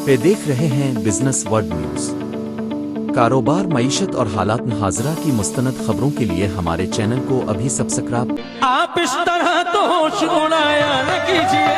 पे देख रहे हैं बिजनेस वर्ल्ड न्यूज। कारोबार, मईशत और हालात हाजरा की मुस्तनद खबरों के लिए हमारे चैनल को अभी सब्सक्राइब। आप इस तरह तो होश उड़ाया न कीजिए,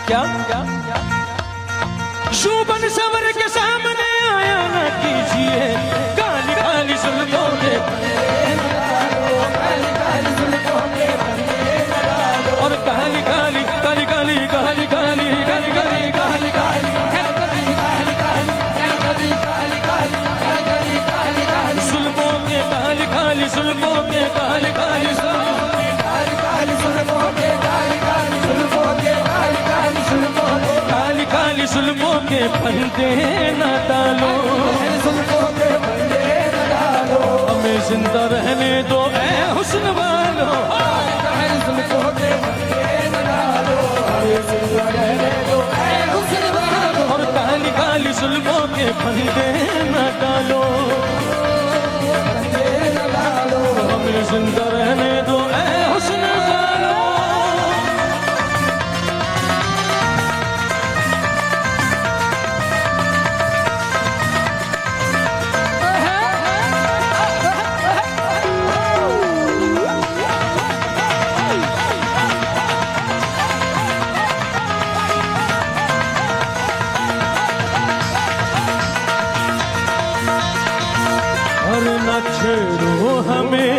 क्या शूबन सवर के सामने आया न कीजिए, काली काली जुल्फों के और काली काली काली काली काली काली काली काली काली काली जुल्फों के काली काली जुल्फों के काली काली जुल्मों के पर्दे न डालो, हमें जिंदा रहने दो ऐ हुस्न वालों, और काली काली जुल्मों के पर्दे न डालो, हमें जिंदा रहने दो ऐ हुस्न वालों। न छेड़ो हमें,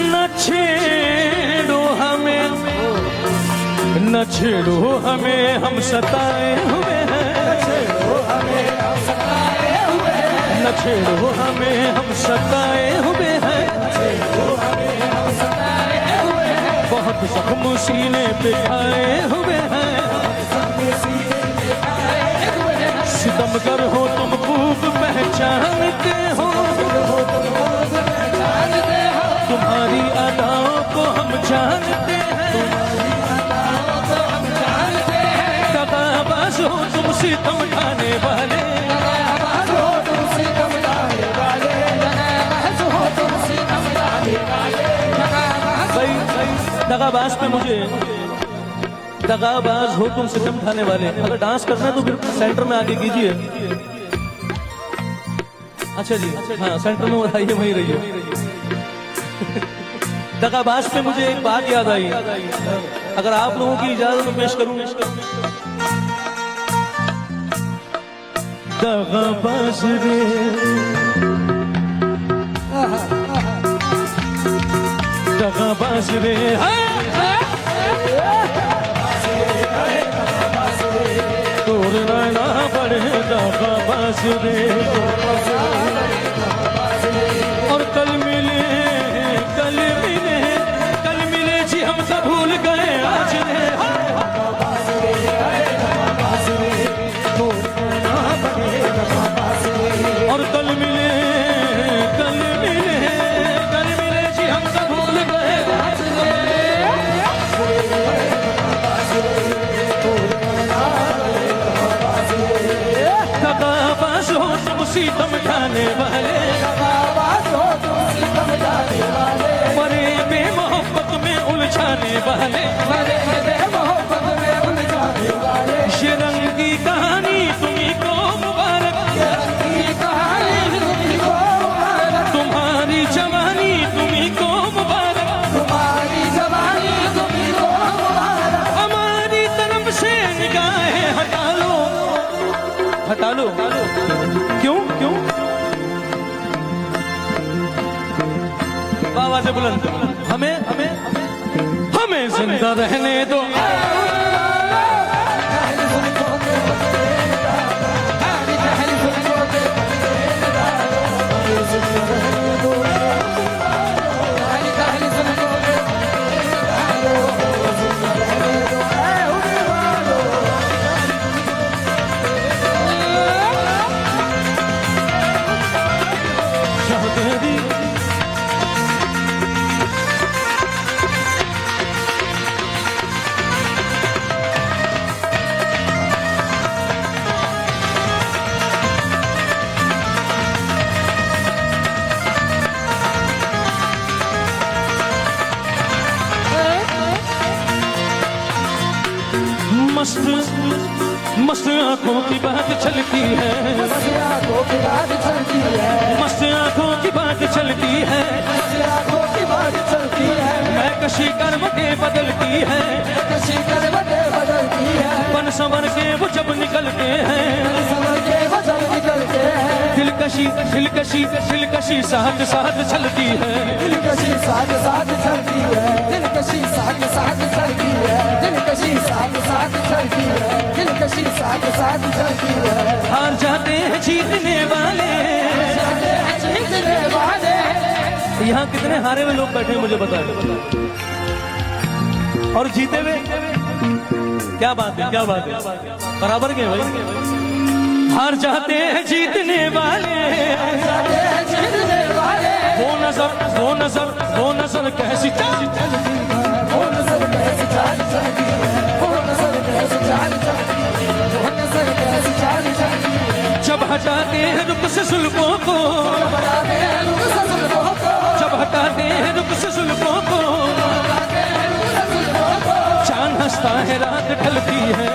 न छेड़ो हमें, न छेड़ो हमें, हम सताए हुए हैं, न छेड़ो हमें, हम सताए हुए हैं, बहुत जख्म सीने पे खाए हुए हैं, सितमगर हो तुम खूब पहचानते हो, तुम्हारी अदाओं को हम जानते हैं, दगाबाज हो तुम सितम खाने वाले, दगाबाज पे मुझे, दगाबाज हो तुम सितम खाने वाले। अगर डांस करना है तो फिर सेंटर में आके कीजिए। अच्छा जी, हाँ सेंटर में बताइए, वहीं रहिए। दगाबाज पे मुझे एक बात याद आई, अगर आप लोगों की इजाजत में पेश करूं। दगाबाज रे दगाबाज रे, ना बड़े दगाबाज रे, और कल मिले जी हम सब भूल गए आज रे, और कल मिले जी हम सब भूल गए आज रे, दगाबाज हो तुम सितम खाने वाले, मरे बेमोहब्बत में उलझाने वाले, ये रंग की कहानी तुम्हीं को मुबारक, तुम्हारी जवानी तुम्हीं को मुबारक, हमारी तरफ से निगाहें हटा लो, हटा लो। क्यों क्यों आवाज़ बुलंद, हमें जिंदा रहने दो, मस्त मस्त आंखों की बात चलती है, मस्त आंखों की बात चलती है, मस्त आंखों की बात चलती है, मस्त आंखों की बात चलती है, मैं कशी करवटें बदलती है, कशी करवटें बदलती है, बन संवर के वो जब निकलते हैं, समझ के वो जब निकलते हैं, दिलकशी दिलकशी दिलकशी साथ साथ चलती है, दिलकशी साथ साथ चलती है, दिलकशी साथ साथ चलती है, दिलकशी साथ साथ चलती है, दिलकशी साथ साथ चलती है, हार जाते हैं जीतने वाले। जाते हैं जीतने वाले, यहाँ कितने हारे हुए लोग बैठे हैं मुझे बताओ, और जीते हुए क्या बात है, क्या बात है, बराबर के भाई। हार जाते हैं जीतने वाले, जाते हैं जीतने वाले, वो नजर वो नजर वो नजर कैसी चलती है, वो नजर कैसी चाल चलती है, वो नजर कैसी चाल चलती है, वो नजर कैसी चाल चलती है, जब हटाते हैं रुख से जुल्फों को, बताते हैं रुख से जुल्फों को, जब हटाते हैं रुख से जुल्फों को, बताते हैं रुख से जुल्फों को, चांद हंसता है रात ढलती है,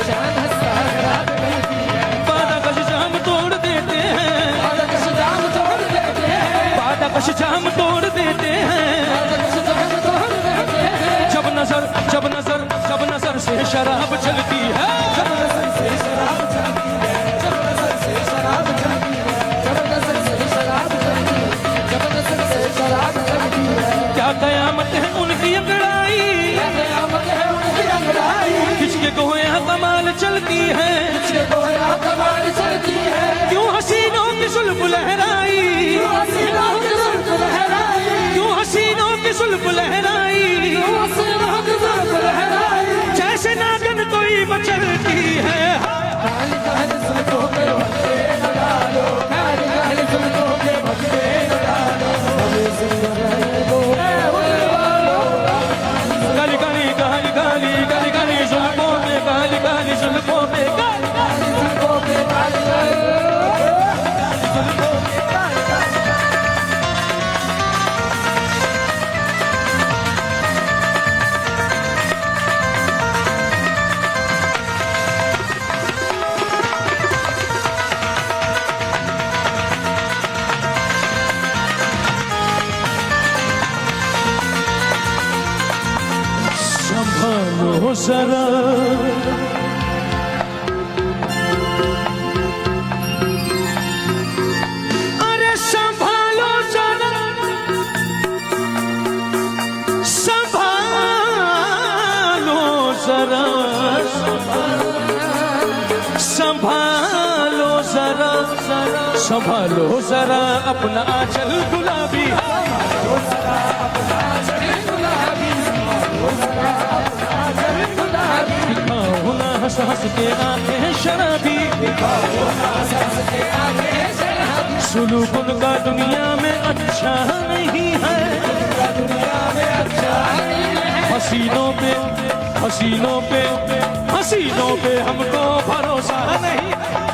चांद हंसता है रात ढलती है, बाधा कश जाम तोड़ देते हैं, बादकश जाम तोड़ देते हैं, बाधा कश जाम तोड़ देते हैं, बादकश जाम तोड़ देते हैं, जब नजर जब नजर जब नजर से शराब चलती है, जब नजर से शराब चलती है, जब नजर से शराब चलती है, जब नजर से शराब चलती है, जब नजर से शराब चलती है, क्या कयामत है उनकी अंगड़ाई, कयामत है उनकी अंगड़ाई, किसके गोया कमाल चलती है, किसके गोया कमाल चलती है, क्यों हसीनों की जुल्फ लहराई, हसीनों की जुल्फ लहराई, क्यों हसीनों की जुल्फ लहराई, हसीनों की जुल्फ लहराई, जैसे नागन कोई मचलती है। काली काली जुल्फों पे भगवे न डालो, काली काली जुल्फों पे भगवे न डालो, हमें जिंदा रहने दो ऐ वालो, काली काली काली काली काली काली जुल्फों पे, काली काली जुल्फों पे, काली काली जुल्फों पे काली काली जुल्फों पे काली काली। संभालो जरा, अरे संभालो जरा, संभालो जरा, संभालो जरा, संभालो जरा अपना आंचल गुलाबी, दिखाओ ना हंस हंस के आंखें शराबी, सुलूक उनका दुनिया में अच्छा नहीं है, हसीनों पे हसीनों पे हसीनों पे हमको भरोसा नहीं,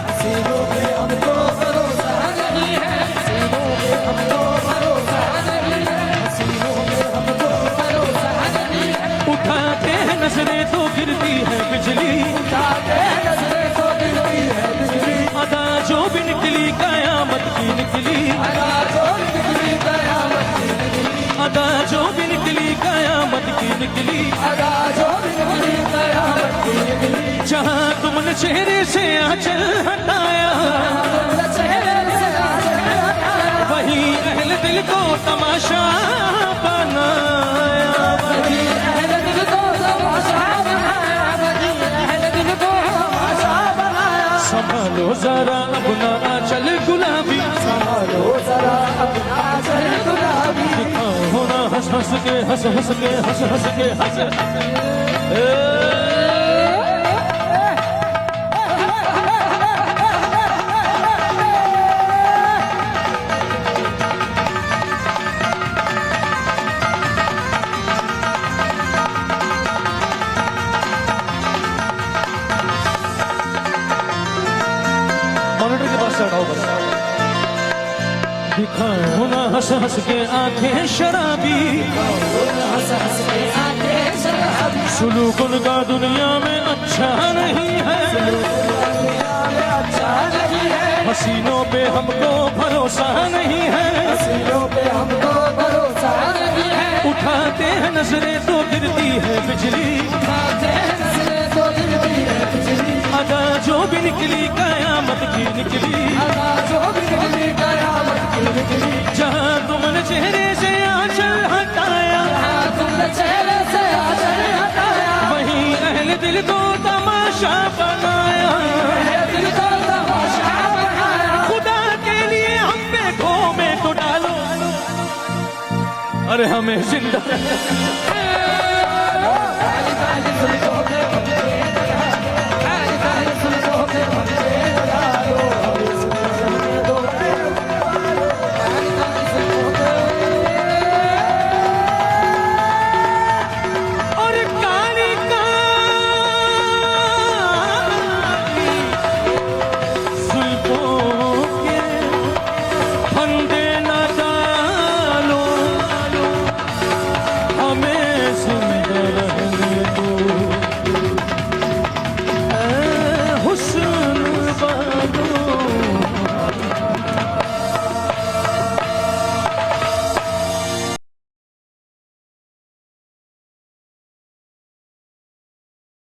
हसीनों पे हमको भरोसा नहीं है, हसीनों पे हमको भरोसा नहीं है, हसीनों पे हमको भरोसा नहीं है, उठाते हैं नजरें तो गिरती है बिजली, उठाते हैं नजरें तो गिरती है बिजली, अदा जो भी निकली कयामत की निकली, अदा जो निकली कयामत की निकली, अदा जो भी निकली कयामत की निकली, अदा जो निकली कयामत की निकली, जहाँ तुमने चेहरे से आंचल हटाया, तुमने चेहरे से आंचल हटाया, वही अहल दिल को तमाशा बनाया, वही अहल दिल को तमाशा बनाया, वही अहल दिल को तमाशा बनाया, संभालो जरा अपना आंचल गुलाबी, संभालो जरा अपना आंचल गुलाबी, दिखाओ ना हंस हंस के हंस हंस के हंस हंस के हंस, मॉनिटर के पास चढ़ाओ बस, दिखाओ ना हंस हंस के आंखें शराबी, हंस हंस के आंखें शराबी, सुलूक उनका दुनिया में अच्छा नहीं है, दुनिया में अच्छा नहीं है, हसीनों पे हमको भरोसा नहीं है, हसीनों पे हमको भरोसा नहीं है, उठाते हैं नजरें तो गिरती है बिजली, उठाते हैं नजरें तो गिरती है बिजली, अदा जो भी निकली कयामत की निकली, अदा जो भी निकली कयामत की निकली, जहाँ तुमने चेहरे से आंचल हटाया, हाँ, तुमने चेहरे से आंचल हटाया, वहीं अहले दिल को तमाशा बनाया, दिल को तमाशा बनाया, खुदा के लिए हम पे घों में तो डालो, अरे हमें जिंदा